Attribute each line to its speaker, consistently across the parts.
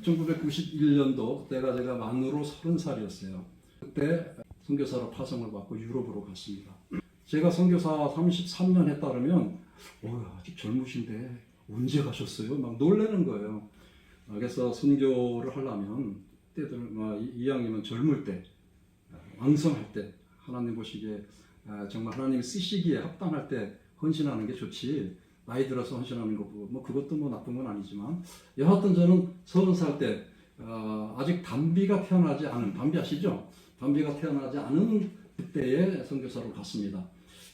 Speaker 1: 1991년도 그때가 제가 만으로 30살이었어요. 그때 선교사로 파송을 받고 유럽으로 갔습니다. 제가 선교사 33년 했다 그러면 아직 젊으신데 언제 가셨어요? 막 놀라는 거예요. 그래서 선교를 하려면 그때들 이왕이면 젊을 때, 왕성할 때, 하나님 보시기에 정말 하나님이 쓰시기에 합당할 때 헌신하는 게 좋지. 나이 들어서 헌신하는 거 그것도 나쁜 건 아니지만 여하튼 저는 30살 때 아직 담비가 태어나지 않은, 담비 아시죠? 담비가 태어나지 않은 그때의 선교사로 갔습니다.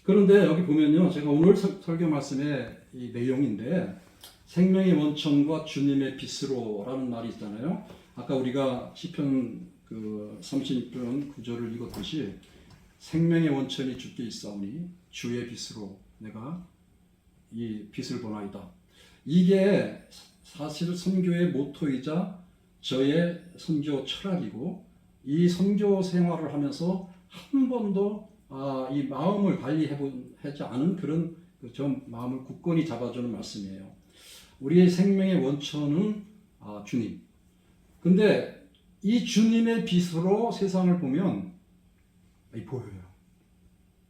Speaker 1: 그런데 여기 보면요, 제가 오늘 설교 말씀의 이 내용인데 생명의 원천과 주님의 빛으로라는 말이 있잖아요. 아까 우리가 시편 36편 9절을 읽었듯이 생명의 원천이 주께 있사오니 주의 빛으로 내가 이 빛을 보나이다. 이게 사실 선교의 모토이자 저의 선교 철학이고, 이 선교 생활을 하면서 한 번도 이 마음을 달리하지 않은 그런 저 마음을 굳건히 잡아주는 말씀이에요. 우리의 생명의 원천은 주님. 근데 이 주님의 빛으로 세상을 보면 보여요.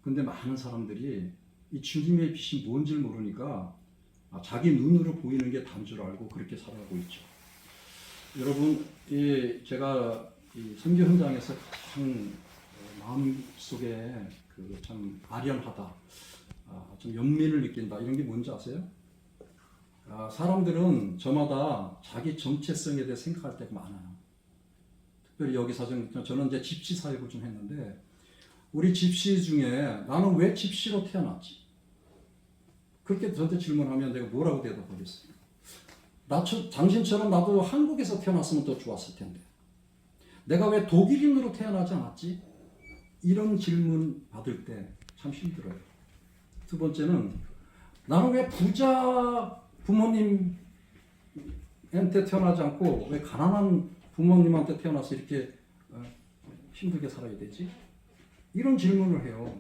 Speaker 1: 근데 많은 사람들이 이 주님의 빛이 뭔지를 모르니까 자기 눈으로 보이는 게 다인 줄 알고 그렇게 살아가고 있죠. 여러분, 제가 이 선교 현장에서 가장 마음속에 참 아련하다, 좀 연민을 느낀다, 이런 게 뭔지 아세요? 사람들은 저마다 자기 정체성에 대해 생각할 때가 많아요. 특별히 여기서 저는 이제 집시 사역을 좀 했는데, 우리 집시 중에 나는 왜 집시로 태어났지? 그렇게 저한테 질문하면 내가 뭐라고 대답하겠어요? 당신처럼 나도 한국에서 태어났으면 더 좋았을 텐데. 내가 왜 독일인으로 태어나지 않았지? 이런 질문 받을 때 참 힘들어요. 두 번째는 나는 왜 부자 부모님한테 태어나지 않고 왜 가난한 부모님한테 태어나서 이렇게 힘들게 살아야 되지? 이런 질문을 해요.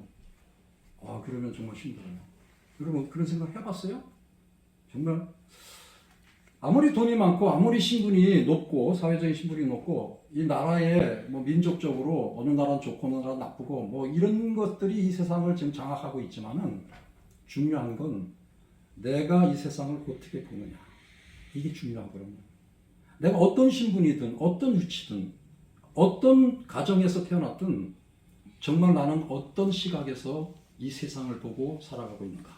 Speaker 1: 그러면 정말 힘들어요. 여러분 그런 생각 해봤어요? 정말 아무리 돈이 많고 아무리 신분이 높고 사회적인 신분이 높고 이 나라의 민족적으로 어느 나라는 좋고 어느 나라는 나쁘고 이런 것들이 이 세상을 지금 장악하고 있지만은 중요한 건 내가 이 세상을 어떻게 보느냐, 이게 중요하거든요. 내가 어떤 신분이든 어떤 위치든 어떤 가정에서 태어났든 정말 나는 어떤 시각에서 이 세상을 보고 살아가고 있는가,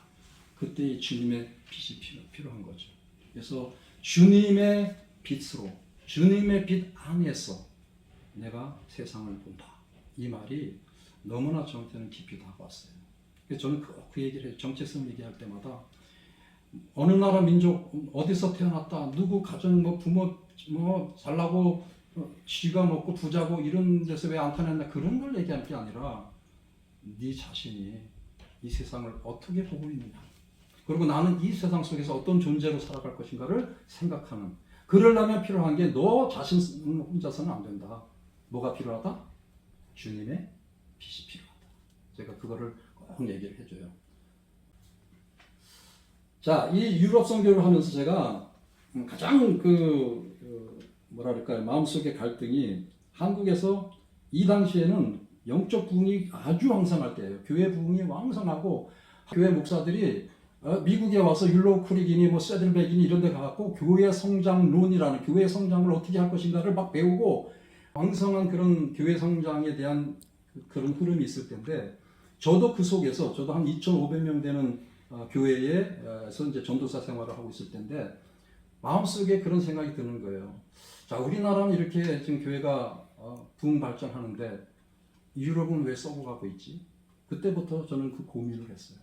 Speaker 1: 그때 주님의 빛이 필요한 거죠. 그래서 주님의 빛으로, 주님의 빛 안에서 내가 세상을 본다, 이 말이 너무나 저한테는 깊이 다가왔어요. 그래서 저는 그 얘기를 해요. 정체성 얘기할 때마다 어느 나라 민족 어디서 태어났다, 누구 가정 부모 잘나고 쥐가 먹고 부자고 이런 데서 왜 안 태어났나, 그런 걸 얘기할 게 아니라 네 자신이 이 세상을 어떻게 보고 있느냐, 그리고 나는 이 세상 속에서 어떤 존재로 살아갈 것인가를 생각하는, 그러려면 필요한 게 너 자신 혼자서는 안 된다. 뭐가 필요하다? 주님의 빛이 필요하다. 제가 그거를 꼭 얘기를 해줘요. 자, 이 유럽 선교를 하면서 제가 가장 뭐랄까요, 마음속의 갈등이, 한국에서 이 당시에는 영적 부흥이 아주 왕성할 때예요. 교회 부흥이 왕성하고 교회 목사들이 미국에 와서 율로 크릭이니 세들백이니 이런 데 가갖고 교회 성장론이라는, 교회 성장을 어떻게 할 것인가를 막 배우고 왕성한 그런 교회 성장에 대한 그런 흐름이 있을 텐데, 저도 그 속에서, 저도 한 2,500명 되는 교회에서 이제 전도사 생활을 하고 있을 텐데 마음속에 그런 생각이 드는 거예요. 자, 우리나라는 이렇게 지금 교회가 부흥 발전하는데 유럽은 왜 썩어가고 있지? 그때부터 저는 그 고민을 했어요.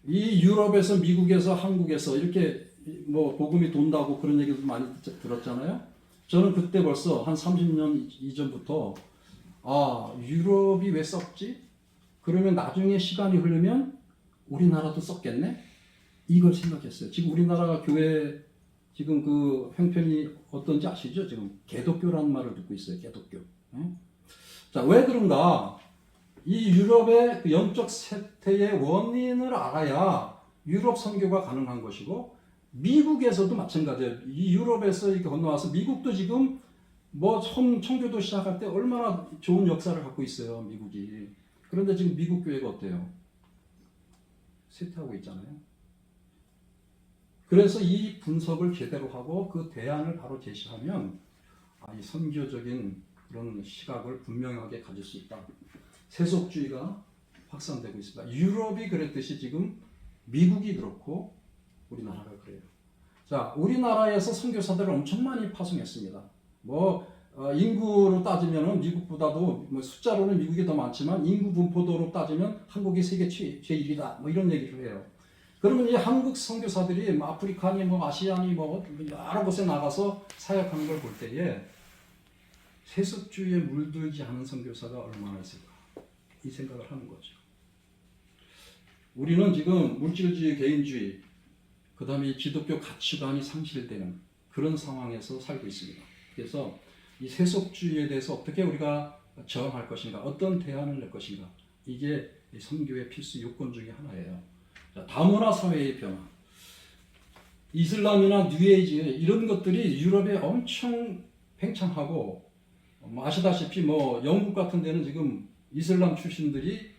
Speaker 1: 이 유럽에서, 미국에서, 한국에서 이렇게 복음이 돈다고 그런 얘기도 많이 들었잖아요. 저는 그때 벌써 한 30년 이전부터 유럽이 왜 썩지? 그러면 나중에 시간이 흐르면 우리나라도 썩겠네? 이걸 생각했어요. 지금 우리나라 교회 지금 그 형편이 어떤지 아시죠? 지금 개독교라는 말을 듣고 있어요. 개독교. 자, 왜 그런가? 이 유럽의 그 영적 쇠퇴의 원인을 알아야 유럽 선교가 가능한 것이고, 미국에서도 마찬가지예요. 이 유럽에서 이렇게 건너와서 미국도 지금 뭐 청교도 시작할 때 얼마나 좋은 역사를 갖고 있어요, 미국이. 그런데 지금 미국 교회가 어때요? 쇠퇴하고 있잖아요. 그래서 이 분석을 제대로 하고 그 대안을 바로 제시하면 이 선교적인 그런 시각을 분명하게 가질 수 있다. 세속주의가 확산되고 있습니다. 유럽이 그랬듯이 지금 미국이 그렇고 우리나라가 그래요. 자, 우리나라에서 선교사들을 엄청 많이 파송했습니다. 인구로 따지면 미국보다도 숫자로는 미국이 더 많지만 인구 분포도로 따지면 한국이 세계 제1위다. 이런 얘기를 해요. 그러면 이 한국 선교사들이 아프리카니 아시아니 여러 곳에 나가서 사역하는 걸 볼 때에 세속주의에 물들지 않은 선교사가 얼마나 있을까? 이 생각을 하는 거죠. 우리는 지금 물질주의, 개인주의, 그 다음에 기독교 가치관이 상실되는 그런 상황에서 살고 있습니다. 그래서 이 세속주의에 대해서 어떻게 우리가 저항할 것인가, 어떤 대안을 낼 것인가, 이게 선교의 필수 요건 중에 하나예요. 자, 다문화 사회의 변화, 이슬람이나 뉴에이지 이런 것들이 유럽에 엄청 팽창하고 아시다시피 영국 같은 데는 지금 이슬람 출신들이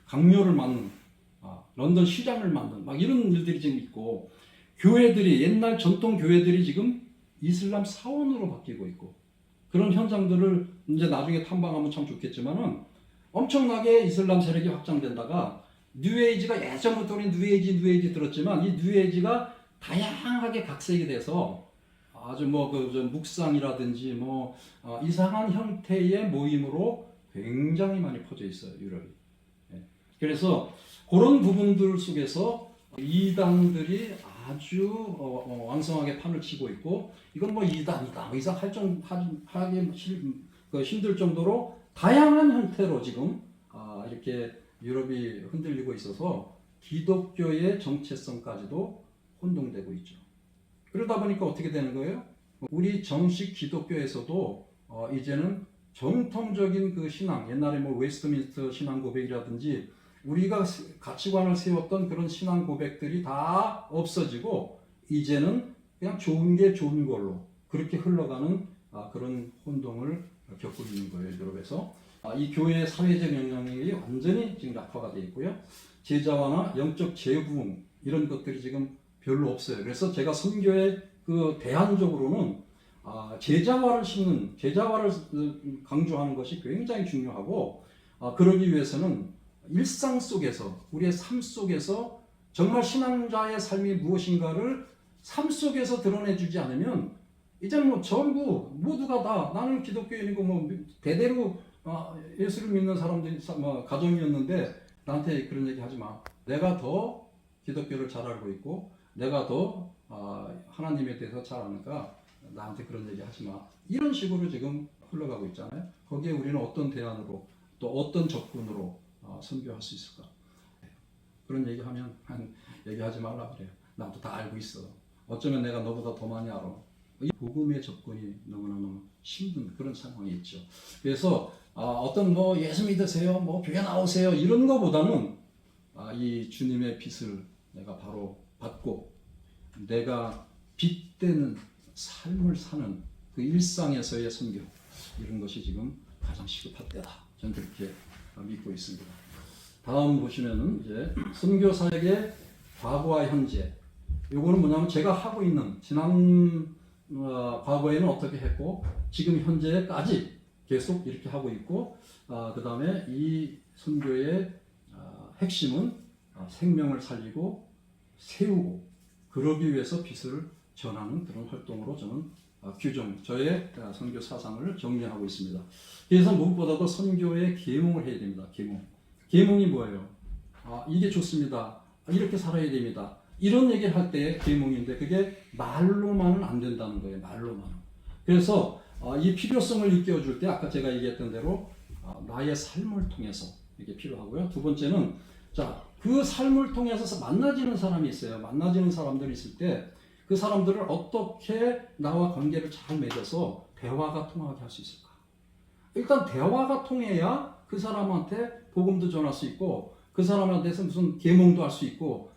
Speaker 1: 강요를 맞는 런던 시장을 만든 이런 일들이 지금 있고 교회들이 옛날 전통 교회들이 지금 이슬람 사원으로 바뀌고 있고 그런 현장들을 이제 나중에 탐방하면 참 좋겠지만은 엄청나게 이슬람 세력이 확장된다가 뉴에이지가 예전부터 우리 뉴에이지 들었지만 이 뉴에이지가 다양하게 각색이 돼서 아주 묵상이라든지 이상한 형태의 모임으로 굉장히 많이 퍼져 있어요, 유럽이. 그래서 그런 부분들 속에서 이단들이 아주 왕성하게 판을 치고 있고 이건 이단이다 이상 하기 힘들 정도로 다양한 형태로 지금 이렇게 유럽이 흔들리고 있어서 기독교의 정체성까지도 혼동되고 있죠. 그러다 보니까 어떻게 되는 거예요? 우리 정식 기독교에서도 이제는 정통적인 그 신앙, 옛날에 웨스트민스터 신앙 고백이라든지 우리가 가치관을 세웠던 그런 신앙 고백들이 다 없어지고 이제는 그냥 좋은 게 좋은 걸로 그렇게 흘러가는 그런 혼동을 겪고 있는 거예요, 유럽에서. 이 교회의 사회적 영향력이 완전히 지금 약화가 되어 있고요. 제자화나 영적 재부흥 이런 것들이 지금 별로 없어요. 그래서 제가 선교의 그 대안적으로는 제자화를 강조하는 것이 굉장히 중요하고 그러기 위해서는 일상 속에서 우리의 삶 속에서 정말 신앙자의 삶이 무엇인가를 삶 속에서 드러내주지 않으면 이제 전부 모두가 다 나는 기독교인이고 대대로 예수를 믿는 사람들이 가정이었는데 나한테 그런 얘기 하지 마. 내가 더 기독교를 잘 알고 있고 내가 더 하나님에 대해서 잘 아니까 나한테 그런 얘기 하지 마. 이런 식으로 지금 흘러가고 있잖아요. 거기에 우리는 어떤 대안으로 또 어떤 접근으로 선교할 수 있을까? 그런 얘기하면 얘기하지 말라 그래요. 나도 다 알고 있어. 어쩌면 내가 너보다 더 많이 알아. 이 복음의 접근이 너무나 힘든 그런 상황이 있죠. 그래서 어떤 예수 믿으세요, 교회 나오세요 이런 거보다는 이 주님의 빛을 내가 바로 받고 내가 빛되는 삶을 사는 그 일상에서의 선교 이런 것이 지금 가장 시급할 때다. 저는 그렇게 믿고 있습니다. 다음 보시면은 이제 선교 사역의 과거와 현재. 요거는 뭐냐면 제가 하고 있는 지난 과거에는 어떻게 했고 지금 현재까지 계속 이렇게 하고 있고 그 다음에 이 선교의 핵심은 생명을 살리고 세우고 그러기 위해서 빛을 전하는 그런 활동으로 저는 저의 선교 사상을 정리하고 있습니다. 그래서 무엇보다도 선교의 계몽을 해야 됩니다. 계몽이 뭐예요? 이게 좋습니다. 이렇게 살아야 됩니다. 이런 얘기를 할 때 계몽인데 그게 말로만은 안 된다는 거예요. 말로만은. 그래서 이 필요성을 일깨워줄 때 아까 제가 얘기했던 대로 나의 삶을 통해서 이게 필요하고요. 두 번째는 그 삶을 통해서 만나지는 사람이 있어요. 만나지는 사람들이 있을 때 그 사람들을 어떻게 나와 관계를 잘 맺어서 대화가 통하게 할 수 있을까? 일단 대화가 통해야 그 사람한테 복음도 전할 수 있고 그 사람한테서 무슨 계몽도 할 수 있고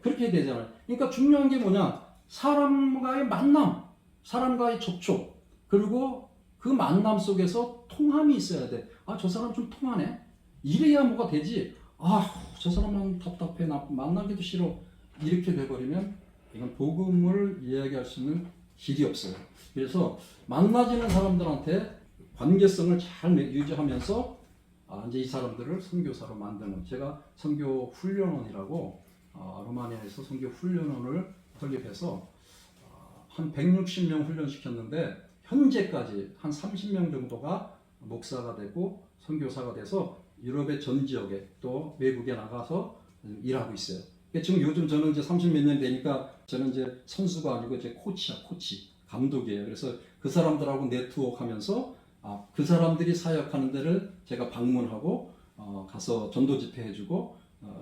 Speaker 1: 그렇게 되잖아요. 그러니까 중요한 게 뭐냐? 사람과의 만남, 사람과의 접촉, 그리고 그 만남 속에서 통함이 있어야 돼. 아, 저 사람 좀 통하네. 이래야 뭐가 되지. 아, 저 사람은 답답해. 나 만나기도 싫어. 이렇게 돼버리면 이건 복음을 이야기할 수 있는 길이 없어요. 그래서 만나지는 사람들한테 관계성을 잘 유지하면서 이제 이 사람들을 선교사로 만드는, 제가 선교 훈련원이라고 루마니아에서 선교 훈련원을 설립해서 한 160명 훈련시켰는데 현재까지 한 30명 정도가 목사가 되고 선교사가 돼서 유럽의 전 지역에 또 외국에 나가서 일하고 있어요. 지금 요즘 저는 이제 30몇 년 되니까 저는 이제 선수가 아니고 이제 코치, 감독이에요. 그래서 그 사람들하고 네트워크하면서 그 사람들이 사역하는 데를 제가 방문하고 가서 전도 집회해주고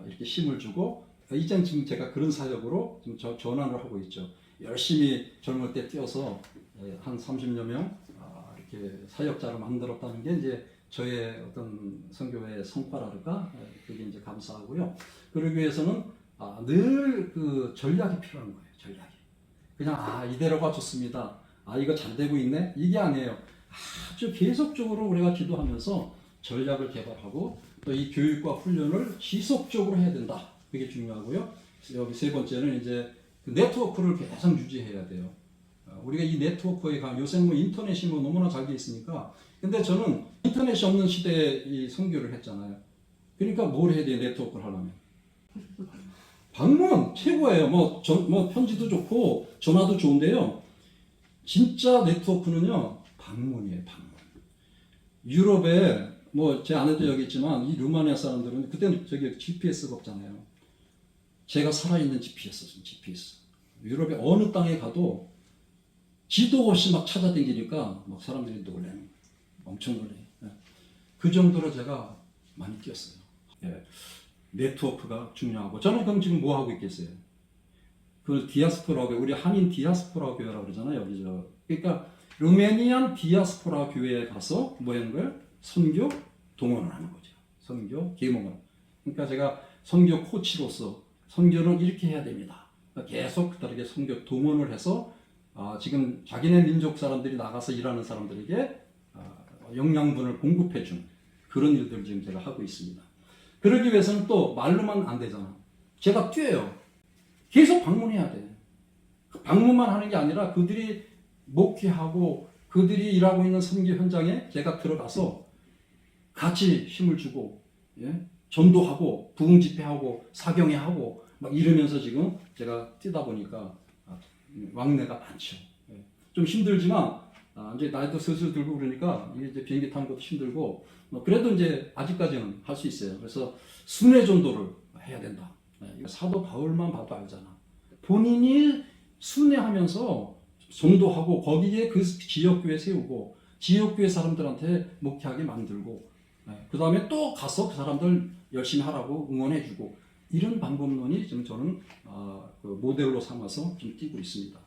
Speaker 1: 이렇게 힘을 주고 이젠 지금 제가 그런 사역으로 지금 전환을 하고 있죠. 열심히 젊을 때 뛰어서 한 30여 명 이렇게 사역자를 만들었다는 게 이제 저의 어떤 선교의 성과랄까, 그게 이제 감사하고요. 그러기 위해서는 늘 그 전략이 필요한 거예요. 전략이. 그냥 이대로가 좋습니다. 이거 잘 되고 있네. 이게 아니에요. 아주 계속적으로 우리가 기도하면서 전략을 개발하고 또 이 교육과 훈련을 지속적으로 해야 된다. 그게 중요하고요. 여기 세 번째는 이제 그 네트워크를 계속 유지해야 돼요. 우리가 이 네트워크에 요새 뭐 인터넷이 뭐 너무나 잘 돼 있으니까. 근데 저는 인터넷이 없는 시대에 이 선교를 했잖아요. 그러니까 뭘 해야 돼요? 네트워크를 하려면. 방문 최고예요. 뭐 편지도 좋고 전화도 좋은데요. 진짜 네트워크는요, 방문이에요. 방문. 유럽에 뭐 제 아내도 여기 있지만 이 루마니아 사람들은 그때는 저기 GPS가 없잖아요. 제가 살아있는 GPS. 유럽의 어느 땅에 가도 지도 없이 막 찾아다니니까 막 사람들이 놀래는 거예요. 엄청 놀래요. 그 정도로 제가 많이 뛰었어요. 네트워크가 중요하고, 저는 그럼 지금 뭐 하고 있겠어요? 그 디아스포라 교회, 우리 한인 디아스포라 교회라고 그러잖아요. 여기 그러니까 루메니안 디아스포라 교회에 가서 뭐 하는 거예요? 선교 동원을 하는 거죠. 선교 계몽을. 그러니까 제가 선교 코치로서 선교는 이렇게 해야 됩니다. 계속 다르게 선교 동원을 해서 지금 자기네 민족 사람들이 나가서 일하는 사람들에게 영양분을 공급해 준 그런 일들을 지금 제가 하고 있습니다. 그러기 위해서는 또 말로만 안 되잖아. 제가 뛰어요. 계속 방문해야 돼. 방문만 하는 게 아니라 그들이 목회하고 그들이 일하고 있는 선교 현장에 제가 들어가서 같이 힘을 주고, 전도하고 부흥 집회하고 사경회하고 막 이러면서 지금 제가 뛰다 보니까 왕래가 많죠. 좀 힘들지만 이제 나이도 슬슬 들고 그러니까 이제 비행기 타는 것도 힘들고 그래도 이제 아직까지는 할 수 있어요. 그래서 순회 전도를 해야 된다. 사도 바울만 봐도 알잖아. 본인이 순회하면서 전도하고 거기에 그 지역교회 세우고 지역교회 사람들한테 목회하게 만들고 그 다음에 또 가서 그 사람들 열심히 하라고 응원해주고 이런 방법론이 지금 저는 그 모델로 삼아서 좀 띄고 있습니다.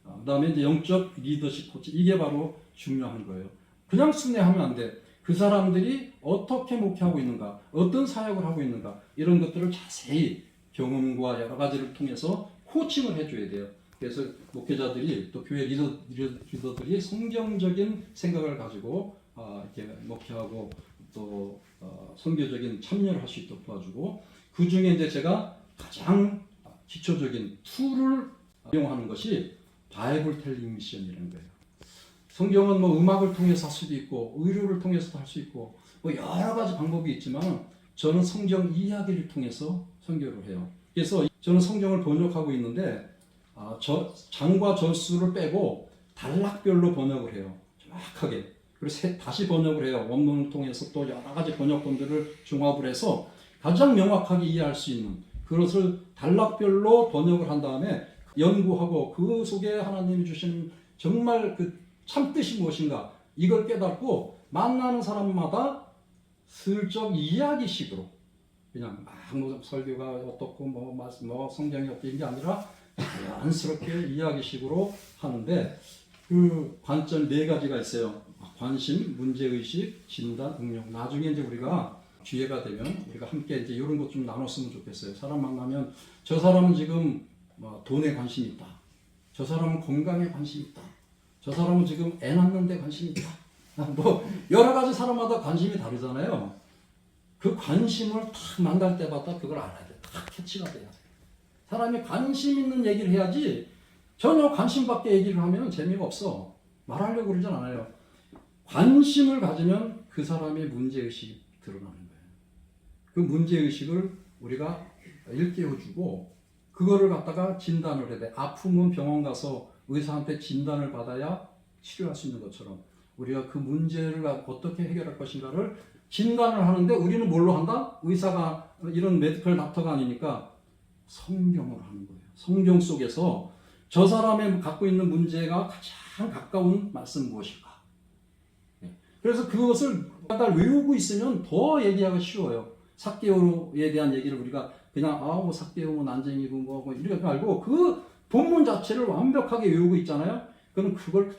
Speaker 1: 그 다음에 이제 영적 리더십 코치, 이게 바로 중요한 거예요. 그냥 순회하면 안 돼. 그 사람들이 어떻게 목회하고 있는가, 어떤 사역을 하고 있는가, 이런 것들을 자세히 경험과 여러 가지를 통해서 코칭을 해줘야 돼요. 그래서 목회자들이 또 교회 리더들이 성경적인 생각을 가지고 이렇게 목회하고 또 선교적인 참여를 할 수 있도록 도와주고, 그 중에 이제 제가 가장 기초적인 툴을 이용하는 것이 바이블 텔링 미션이라는 거예요. 성경은 뭐 음악을 통해서 할 수도 있고 의료를 통해서도 할 수 있고 뭐 여러 가지 방법이 있지만 저는 성경 이야기를 통해서 선교를 해요. 그래서 저는 성경을 번역하고 있는데 장과 절수를 빼고 단락별로 번역을 해요. 정확하게. 그리고 다시 번역을 해요. 원문을 통해서 또 여러 가지 번역본들을 종합을 해서 가장 명확하게 이해할 수 있는 그것을 단락별로 번역을 한 다음에 연구하고 그 속에 하나님이 주신 정말 그 참뜻이 무엇인가 이걸 깨닫고 만나는 사람마다 슬쩍 이야기식으로 그냥 막 설교가 어떻고 뭐 성경이 어떻게 이게 아니라 자연스럽게 이야기식으로 하는데 그 관점 4가지가 있어요. 관심, 문제의식, 진단, 응용. 나중에 이제 우리가 기회가 되면 우리가 함께 이제 이런 것 좀 나눴으면 좋겠어요. 사람 만나면 저 사람은 지금 뭐 돈에 관심이 있다. 저 사람은 건강에 관심이 있다. 저 사람은 지금 애 낳는데 관심이 있다. 뭐 여러 가지 사람마다 관심이 다르잖아요. 그 관심을 탁 만날 때마다 그걸 알아야 돼. 딱 캐치가 돼야 돼. 사람이 관심 있는 얘기를 해야지 전혀 관심 밖에 얘기를 하면 재미가 없어. 말하려고 그러진 않아요. 관심을 가지면 그 사람의 문제의식이 드러나는 거예요. 그 문제의식을 우리가 일깨워주고 그거를 갖다가 진단을 해야 돼. 아프면 병원 가서 의사한테 진단을 받아야 치료할 수 있는 것처럼 우리가 그 문제를 어떻게 해결할 것인가를 진단을 하는데 우리는 뭘로 한다? 의사가 이런 메디컬 닥터가 아니니까 성경으로 하는 거예요. 성경 속에서 저 사람의 갖고 있는 문제가 가장 가까운 말씀 무엇일까? 그래서 그것을 외우고 있으면 더 얘기하기 쉬워요. 삭개오에 대한 얘기를 우리가 그냥 뭐 삭개오면 난쟁이고 뭐 이렇게 말고 그 본문 자체를 완벽하게 외우고 있잖아요. 그럼 그걸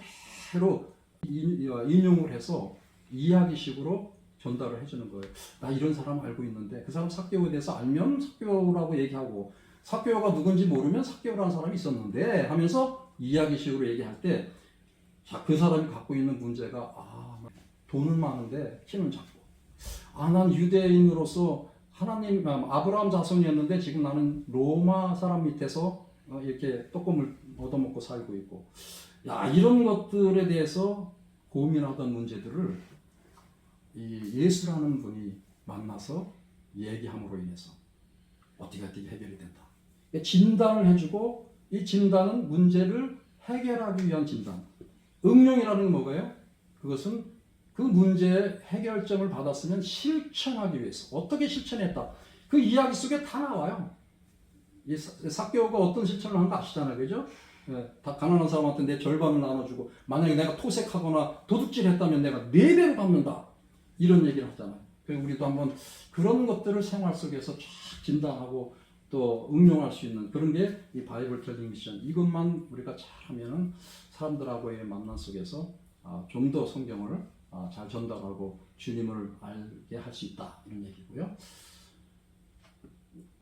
Speaker 1: 그대로 인용을 해서 이야기식으로 전달을 해주는 거예요. 나 이런 사람 알고 있는데 그 사람 삭개오에 대해서 알면 삭개오라고 얘기하고 삭개오가 누군지 모르면 삭개오라는 사람이 있었는데 하면서 이야기식으로 얘기할 때 그 사람이 갖고 있는 문제가 돈은 많은데 키는 작고 난 유대인으로서 하나님 아브라함 자손이었는데 지금 나는 로마 사람 밑에서 이렇게 떡고물 얻어먹고 살고 있고 이런 것들에 대해서 고민하던 문제들을 이 예수라는 분이 만나서 얘기함으로 인해서 어떻게 해결이 된다. 진단을 해주고 이 진단은 문제를 해결하기 위한 진단. 응용이라는 건 뭐예요? 그것은 그 문제의 해결점을 받았으면 실천하기 위해서 어떻게 실천했다. 그 이야기 속에 다 나와요. 이 삭개오가 어떤 실천을 한 거 아시잖아요. 그죠? 다 가난한 사람한테 내 절반을 나눠주고 만약에 내가 토색하거나 도둑질했다면 내가 4배로 갚는다. 이런 얘기를 하잖아요. 그래서 우리도 한번 그런 것들을 생활 속에서 쫙 진단하고 또 응용할 수 있는 그런 게 이 바이블 텔링 미션. 이것만 우리가 잘하면 사람들하고의 만남 속에서 좀 더 성경을 잘 전달하고 주님을 알게 할 수 있다. 이런 얘기고요.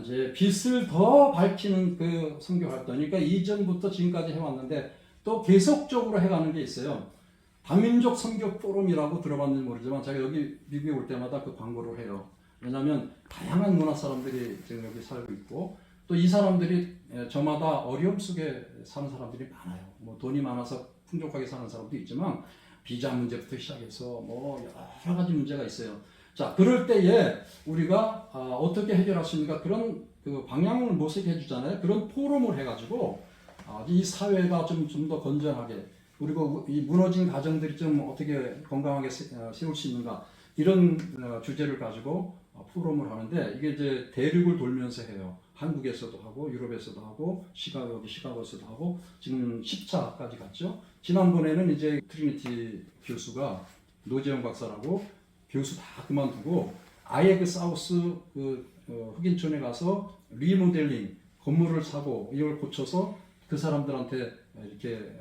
Speaker 1: 이제 빛을 더 밝히는 그 선교 활동. 그러니까 이전부터 지금까지 해왔는데 또 계속적으로 해가는 게 있어요. 다민족 선교 포럼이라고 들어봤는지 모르지만 제가 여기 미국에 올 때마다 그 광고를 해요. 왜냐하면 다양한 문화 사람들이 지금 여기 살고 있고 또 이 사람들이 저마다 어려움 속에 사는 사람들이 많아요. 뭐 돈이 많아서 풍족하게 사는 사람도 있지만 비자 문제부터 시작해서 뭐 여러 가지 문제가 있어요. 자, 그럴 때에 우리가 어떻게 해결할 수 있는가 그런 그 방향을 모색해 주잖아요. 그런 포럼을 해가지고 이 사회가 좀 더 건전하게 그리고 이 무너진 가정들이 좀 어떻게 건강하게 세울 수 있는가 이런 주제를 가지고 포럼을 하는데 이게 이제 대륙을 돌면서 해요. 한국에서도 하고 유럽에서도 하고 시카고에서도 하고 지금 10차까지 갔죠. 지난번에는 이제 트리니티 교수가 노재영 박사라고 교수 다 그만두고 아예 그 사우스 흑인촌에 가서 리모델링 건물을 사고 이걸 고쳐서 그 사람들한테 이렇게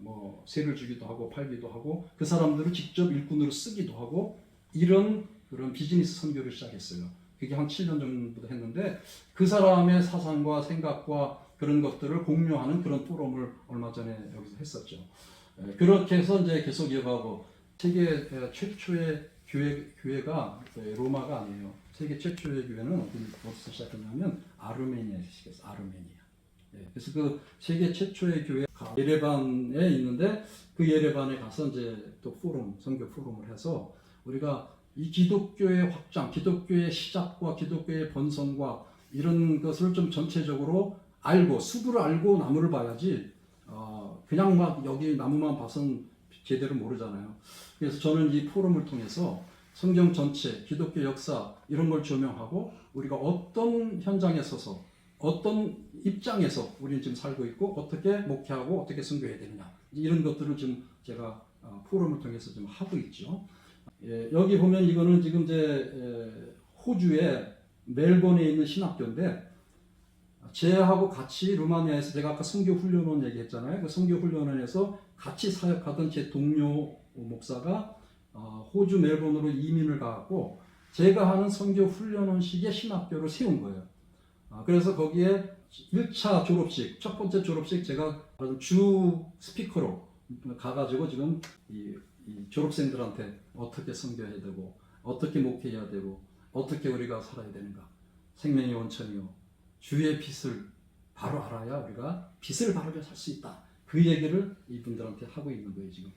Speaker 1: 뭐 세를 주기도 하고 팔기도 하고 그 사람들을 직접 일꾼으로 쓰기도 하고 이런 그런 비즈니스 선교를 시작했어요. 그게 한 7년 정도 했는데 그 사람의 사상과 생각과 그런 것들을 공유하는 그런 포럼을 얼마 전에 여기서 했었죠. 그렇게 해서 이제 계속 이어가고 세계 최초의 교회가 로마가 아니에요. 세계 최초의 교회는 어디서 시작했냐면 아르메니아에서 시작했어요. 아르메니아. 그래서 그 세계 최초의 교회가 예레반에 있는데 그 예레반에 가서 이제 또 선교 포럼을 해서 우리가 이 기독교의 확장, 기독교의 시작과 기독교의 번성과 이런 것을 좀 전체적으로 알고 수구를 알고 나무를 봐야지 그냥 막 여기 나무만 봐서는 제대로 모르잖아요. 그래서 저는 이 포럼을 통해서 성경 전체, 기독교 역사 이런 걸 조명하고 우리가 어떤 현장에 서서 어떤 입장에서 우리는 지금 살고 있고 어떻게 목회하고 어떻게 선교해야 되느냐 이런 것들을 지금 제가 포럼을 통해서 좀 하고 있죠. 여기 보면 이거는 지금 이제 호주의 멜번에 있는 신학교인데 제하고 같이 루마니아에서 제가 아까 선교 훈련원 얘기했잖아요. 그 선교 훈련원에서 같이 사역하던 제 동료 목사가 호주 멜번으로 이민을 가고 제가 하는 선교 훈련원식의 신학교를 세운 거예요. 그래서 거기에 1차 졸업식, 첫 번째 졸업식 제가 주 스피커로 가가지고 지금 이 졸업생들한테 어떻게 섬겨야 되고 어떻게 목회해야 되고 어떻게 우리가 살아야 되는가, 생명의 원천이요 주의 빛을 바로 알아야 우리가 빛을 바르게 살 수 있다, 그 얘기를 이분들한테 하고 있는 거예요 지금.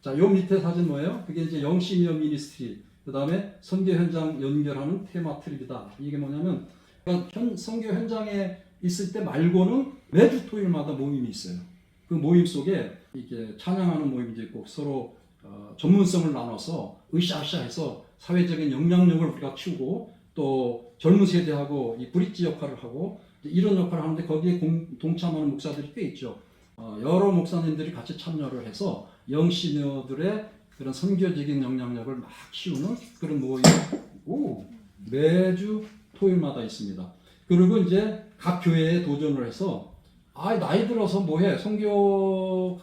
Speaker 1: 자, 요 밑에 사진 뭐예요? 그게 이제 영시니어 미니스트리, 그 다음에 선교 현장 연결하는 테마 트립이다. 이게 뭐냐면 선교 현장에 있을 때 말고는 매주 토요일마다 모임이 있어요. 그 모임 속에 이게 찬양하는 모임도 있고 서로 전문성을 나눠서 으쌰으쌰해서 사회적인 영향력을 우리가 키우고 또 젊은 세대하고 이 브릿지 역할을 하고 이런 역할을 하는데 거기에 동참하는 목사들이 꽤 있죠. 여러 목사님들이 같이 참여를 해서 영시녀들의 그런 선교적인 영향력을 막 키우는 그런 모임이 매주 토요일마다 있습니다. 그리고 이제 각 교회에 도전을 해서 나이 들어서 뭐해, 선교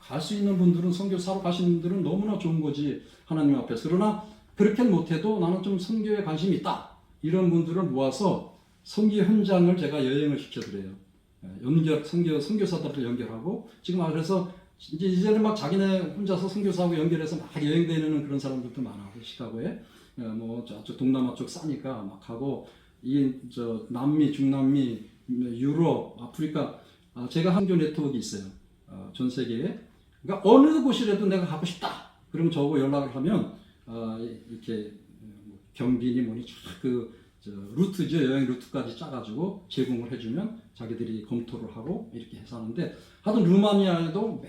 Speaker 1: 갈 수 있는 분들은, 선교사로 가시는 분들은 너무나 좋은 거지 하나님 앞에서. 그러나 그렇게 못해도 나는 좀 선교에 관심이 있다, 이런 분들을 모아서 선교 현장을 제가 여행을 시켜드려요. 선교사들을 연결하고, 지금 그래서 이제는 막 자기네 혼자서 선교사하고 연결해서 막 여행 다니는 그런 사람들도 많아. 시카고에 뭐 저쪽 동남아 쪽 싸니까 막 가고, 남미, 중남미, 유럽, 아프리카, 제가 한교 네트워크가 있어요. 전 세계에. 그러니까 어느 곳이라도 내가 가고 싶다, 그러면 저하고 연락을 하면 이렇게 경비니 뭐니 루트죠, 여행 루트까지 짜가지고 제공을 해주면 자기들이 검토를 하고 이렇게 해서 하는데, 하여튼 루마니아에도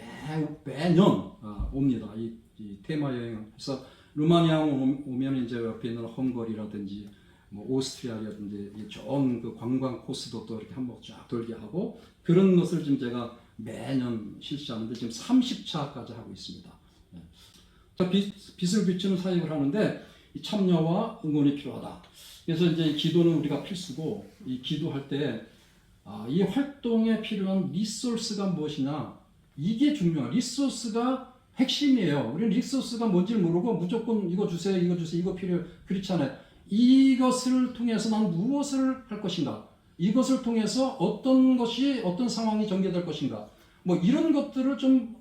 Speaker 1: 매년 옵니다. 이 테마 여행을. 그래서 루마니아 오면 이제 옆에 있는 헝거리라든지 뭐 오스트리아라든지 좋은 그 관광 코스도 또 이렇게 한번 쫙 돌게 하고, 그런 것을 지금 제가 매년 실시하는데 지금 30차까지 하고 있습니다. 자, 빛을 비추는 사역을 하는데 이 참여와 응원이 필요하다. 그래서 이제 기도는 우리가 필수고, 이 기도할 때 이 활동에 필요한 리소스가 무엇이냐, 이게 중요해요. 리소스가 핵심이에요. 우리는 리소스가 뭔지 모르고 무조건 이거 주세요, 이거 주세요, 이거 필요해요. 그렇지 않아요. 이것을 통해서 난 무엇을 할 것인가, 이것을 통해서 어떤 상황이 전개될 것인가, 뭐 이런 것들을 좀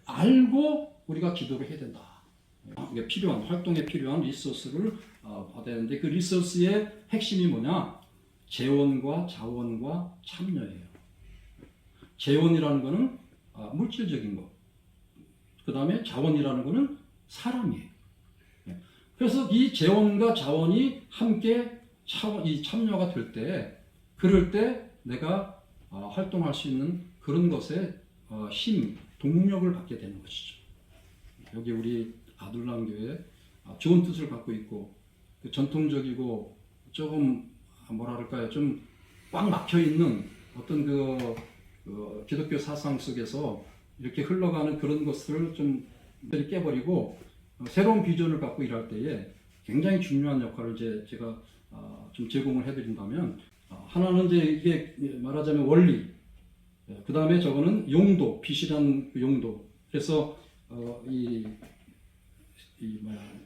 Speaker 1: 알고 우리가 기도를 해야 된다. 이게 필요한, 활동에 필요한 리소스를 받아야 하는데, 그 리소스의 핵심이 뭐냐? 재원과 자원과 참여예요. 재원이라는 것은 물질적인 것, 그 다음에 자원이라는 것은 사람이에요. 그래서 이 재원과 자원이 함께 이 참여가 될 때, 그럴 때 내가 활동할 수 있는 그런 것에 힘, 동력을 받게 되는 것이죠. 여기 우리 아둘람교회 좋은 뜻을 갖고 있고, 전통적이고 조금 뭐랄까요, 좀 꽉 막혀 있는 어떤 그 기독교 사상 속에서 이렇게 흘러가는 그런 것들을 좀 깨버리고 새로운 비전을 갖고 일할 때에 굉장히 중요한 역할을 제가 좀 제공을 해드린다면, 하나는 이제 이게 말하자면 원리, 그 다음에 저거는 용도, 빛이란 용도. 그래서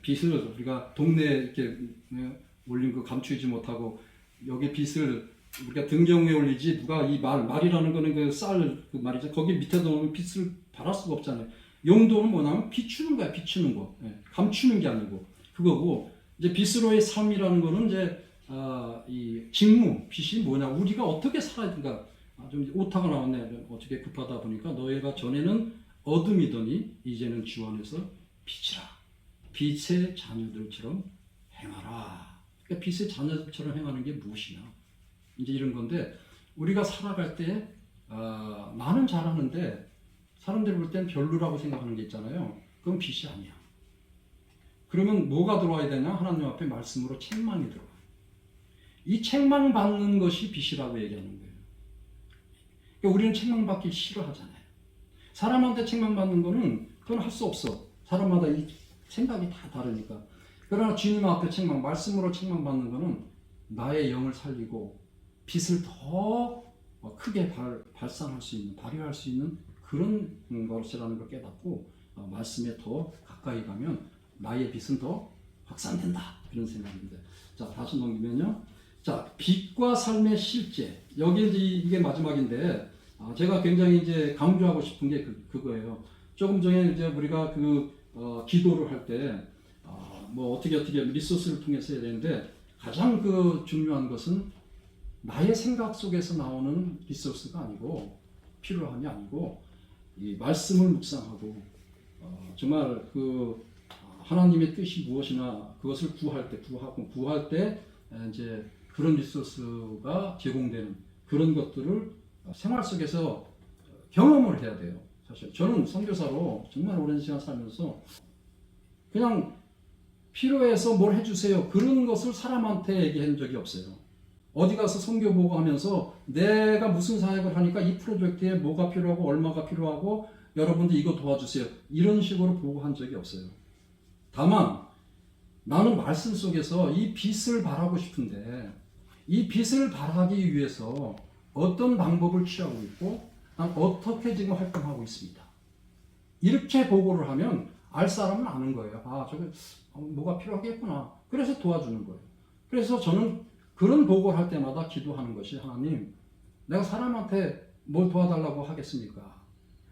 Speaker 1: 빛을 우리가 동네에 이렇게 올린 거 감추지 못하고, 여기 빛을 우리가 등경에 올리지, 누가 이 말이라는 거는 그 말이죠. 거기 밑에다 놓으면 빛을 발할 수가 없잖아요. 용도는 뭐냐면 비추는 거야, 비추는 거. 감추는 게 아니고 그거고, 이제 빛으로의 삶이라는 거는 이제 이 직무, 빛이 뭐냐, 우리가 어떻게 살아야 되는가. 좀 오타가 나왔네. 어떻게 급하다 보니까, 너희가 전에는 어둠이더니 이제는 주 안에서 빛이라. 빛의 자녀들처럼 행하라. 그러니까 빛의 자녀들처럼 행하는 게 무엇이냐, 이제 이런 건데, 우리가 살아갈 때 나는 잘하는데 사람들이 볼 땐 별로라고 생각하는 게 있잖아요. 그건 빛이 아니야. 그러면 뭐가 들어와야 되냐? 하나님 앞에 말씀으로 책망이 들어와. 이 책망 받는 것이 빛이라고 얘기하는 거예요. 그러니까 우리는 책망 받기 싫어하잖아요. 사람한테 책망 받는 거는 그건 할 수 없어. 사람마다 이 생각이 다 다르니까. 그러나 주님 앞에 말씀으로 책망 받는 거는 나의 영을 살리고 빛을 더 크게 발산할 수 있는, 발휘할 수 있는 그런 것이라는 걸 깨닫고, 말씀에 더 가까이 가면 나의 빛은 더 확산된다, 그런 생각인데. 자, 다시 넘기면요. 자, 빛과 삶의 실제. 여기 이게 마지막인데, 제가 굉장히 이제 강조하고 싶은 게 그거예요. 조금 전에 이제 우리가 기도를 할 때, 뭐 어떻게 리소스를 통해서 해야 되는데, 가장 중요한 것은 나의 생각 속에서 나오는 리소스가 아니고, 필요함이 아니고, 이 말씀을 묵상하고, 정말 하나님의 뜻이 무엇이나 그것을 구할 때 이제 그런 리소스가 제공되는 그런 것들을 생활 속에서 경험을 해야 돼요. 사실 저는 선교사로 정말 오랜 시간 살면서 그냥 필요해서 뭘 해주세요 그런 것을 사람한테 얘기한 적이 없어요. 어디 가서 선교 보고하면서 내가 무슨 사역을 하니까 이 프로젝트에 뭐가 필요하고 얼마가 필요하고 여러분들 이거 도와주세요 이런 식으로 보고한 적이 없어요. 다만 나는 말씀 속에서 이 빛을 발하고 싶은데 이 빛을 발하기 위해서 어떤 방법을 취하고 있고 난 어떻게 지금 활동하고 있습니다. 이렇게 보고를 하면 알 사람은 아는 거예요. 저게 뭐가 필요하겠구나. 그래서 도와주는 거예요. 그래서 저는 그런 보고를 할 때마다 기도하는 것이 하나님, 내가 사람한테 뭘 도와달라고 하겠습니까?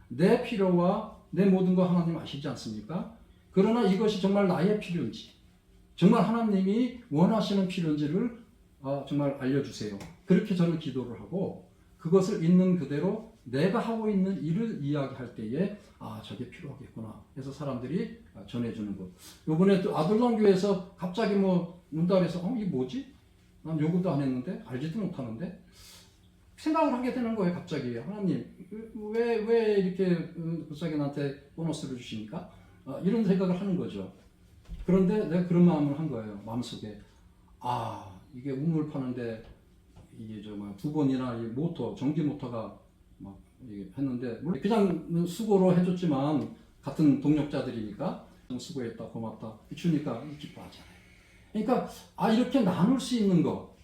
Speaker 1: 내 필요와 내 모든 거 하나님 아시지 않습니까? 그러나 이것이 정말 나의 필요인지, 정말 하나님이 원하시는 필요인지를 정말 알려주세요. 그렇게 저는 기도를 하고 그것을 있는 그대로 내가 하고 있는 일을 이야기할 때에 저게 필요하겠구나 해서 사람들이 전해주는 것. 요번에 또 아들랑교회에서 갑자기 문단에서 이게 뭐지? 난 요구도 안 했는데 알지도 못하는데 생각을 하게 되는 거예요. 갑자기 하나님 왜 이렇게 갑자기 나한테 보너스를 주시니까 이런 생각을 하는 거죠. 그런데 내가 그런 마음을 한 거예요. 마음속에 이게 우물 파는데 이게 두 번이나 이 전기 모터가 막 했는데 물론 그냥 수고로 해줬지만 같은 동력자들이니까 수고했다 고맙다 주니까 기뻐하잖아요. 그러니까 이렇게 나눌 수 있는 거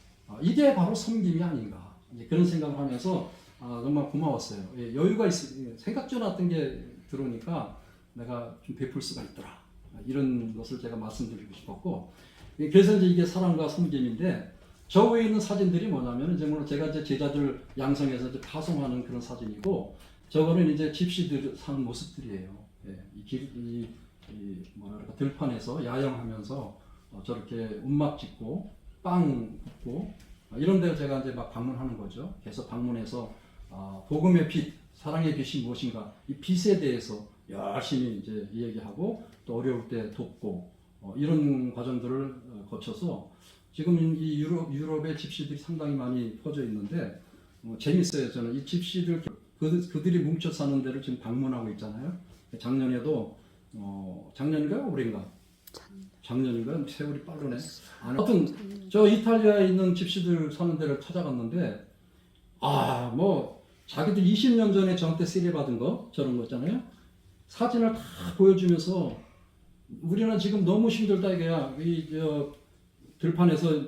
Speaker 1: 이게 바로 섬김이 아닌가 그런 생각을 하면서 정말 고마웠어요. 여유가 생각지 않았던 게 들어오니까 내가 좀 베풀 수가 있더라. 이런 것을 제가 말씀드리고 싶었고 그래서 이제 이게 사랑과 섬김인데 저 위에 있는 사진들이 뭐냐면 제가 이제 제자들 양성해서 이제 파송하는 그런 사진이고 저거는 이제 집시들 사는 모습들이에요. 들판에서 야영하면서 저렇게 움막 짓고 빵 굽고 이런 데를 제가 이제 막 방문하는 거죠. 그래서 방문해서 복음의 빛, 사랑의 빛이 무엇인가 이 빛에 대해서 열심히 이제 얘기하고 또 어려울 때 돕고 이런 과정들을 거쳐서 지금 이 유럽의 집시들이 상당히 많이 퍼져 있는데 재밌어요. 저는 이 집시들 그들이 뭉쳐 사는 데를 지금 방문하고 있잖아요. 작년에도 작년인가 올해인가? 작년인가? 세월이 빠르네. 아무튼 저 이탈리아에 있는 집시들 사는 데를 찾아갔는데 자기들 20년 전에 저한테 세례 받은 거 저런 거 있잖아요. 사진을 다 보여주면서 우리는 지금 너무 힘들다 이거야. 들판에서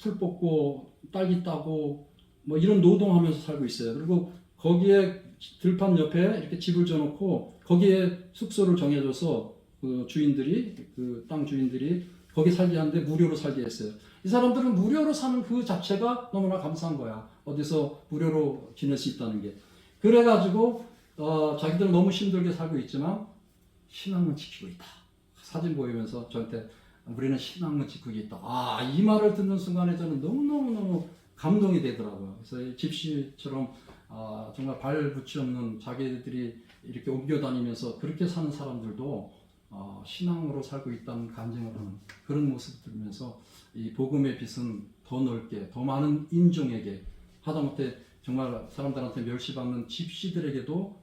Speaker 1: 풀 뽑고 딸기 따고 이런 노동하면서 살고 있어요. 그리고 거기에 들판 옆에 이렇게 집을 져놓고 거기에 숙소를 정해줘서 땅 주인들이 거기 살게 하는데 무료로 살게 했어요. 이 사람들은 무료로 사는 그 자체가 너무나 감사한 거야. 어디서 무료로 지낼 수 있다는 게. 그래가지고 자기들은 너무 힘들게 살고 있지만 신앙은 지키고 있다. 사진 보이면서 저한테 우리는 신앙을 지키고 있다. 이 말을 듣는 순간에 저는 너무너무 감동이 되더라고요. 그래서 이 집시처럼 정말 발붙이 없는 자기들이 이렇게 옮겨다니면서 그렇게 사는 사람들도 신앙으로 살고 있다는 간증을 하는 그런 모습을 들으면서 이 복음의 빛은 더 넓게 더 많은 인종에게 하다못해 정말 사람들한테 멸시받는 집시들에게도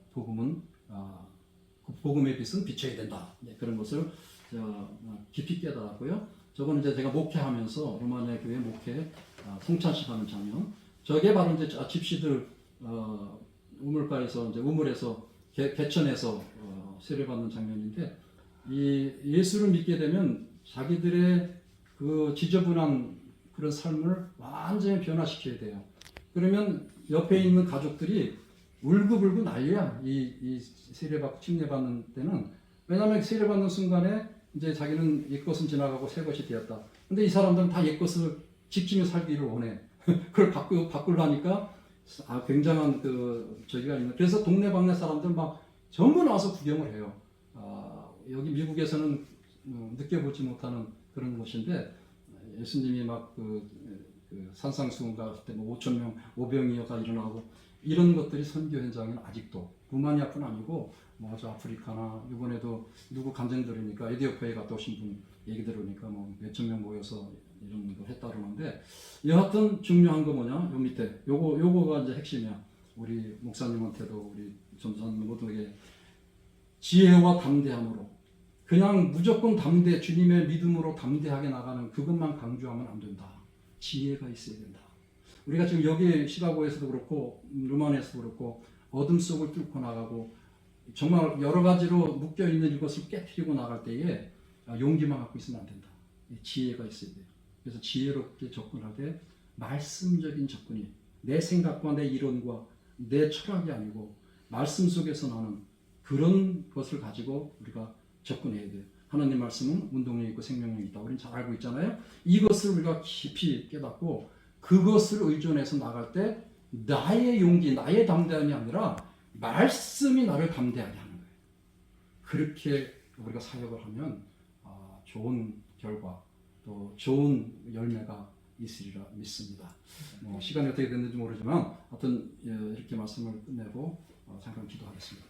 Speaker 1: 복음의 빛은 비춰야 된다. 그런 것을 제가 깊이 깨달았고요. 저거는 이제 제가 목회하면서 로마니아 교회 목회 성찬식 하는 장면. 저게 바로 이제 집시들 우물가에서 이제 우물에서 개천에서 세례받는 장면인데 이 예수를 믿게 되면 자기들의 그 지저분한 그런 삶을 완전히 변화시켜야 돼요. 그러면 옆에 있는 가족들이 울고불고 난리야. 이 세례받고 침례받는 때는. 왜냐하면 세례받는 순간에 이제 자기는 옛것은 지나가고 새 것이 되었다. 근데 이 사람들은 다 옛것을 지킴이 살기를 원해. 그걸 바꾸려니까 굉장한 저기가 있는. 그래서 동네방네 사람들 막 전부 나와서 구경을 해요. 여기 미국에서는 느껴보지 못하는 그런 곳인데 예수님이 막 산상수훈가 할 때 뭐 5천 명, 5병이어가 일어나고 이런 것들이 선교 현장에는 아직도 루마니아뿐 아니고 뭐 아주 아프리카나 이번에도 누구 간증 들으니까 에티오피아에 갔다 오신 분 얘기 들으니까 뭐 몇천 명 모여서 이런 걸 했다 그러는데 여하튼 중요한 거 뭐냐 요 밑에 요거가 이제 핵심이야. 우리 목사님한테도 우리 전사님 모두에게 지혜와 담대함으로 그냥 무조건 주님의 믿음으로 담대하게 나가는 그것만 강조하면 안 된다. 지혜가 있어야 된다. 우리가 지금 여기 시카고에서도 그렇고 루마니아에서도 그렇고 어둠 속을 뚫고 나가고 정말 여러 가지로 묶여 있는 이것을 깨트리고 나갈 때에 용기만 갖고 있으면 안 된다. 지혜가 있어야 돼요. 그래서 지혜롭게 접근하되 말씀적인 접근이 내 생각과 내 이론과 내 철학이 아니고 말씀 속에서 나는 그런 것을 가지고 우리가 접근해야 돼요. 하나님 말씀은 운동력 있고 생명력 있다. 우리는 잘 알고 있잖아요. 이것을 우리가 깊이 깨닫고 그것을 의존해서 나갈 때 나의 용기, 나의 담대함이 아니라 말씀이 나를 담대하게 하는 거예요. 그렇게 우리가 사역을 하면 좋은 결과 또 좋은 열매가 있으리라 믿습니다. 시간이 어떻게 됐는지 모르지만 하여튼 이렇게 말씀을 끝내고 잠깐 기도하겠습니다.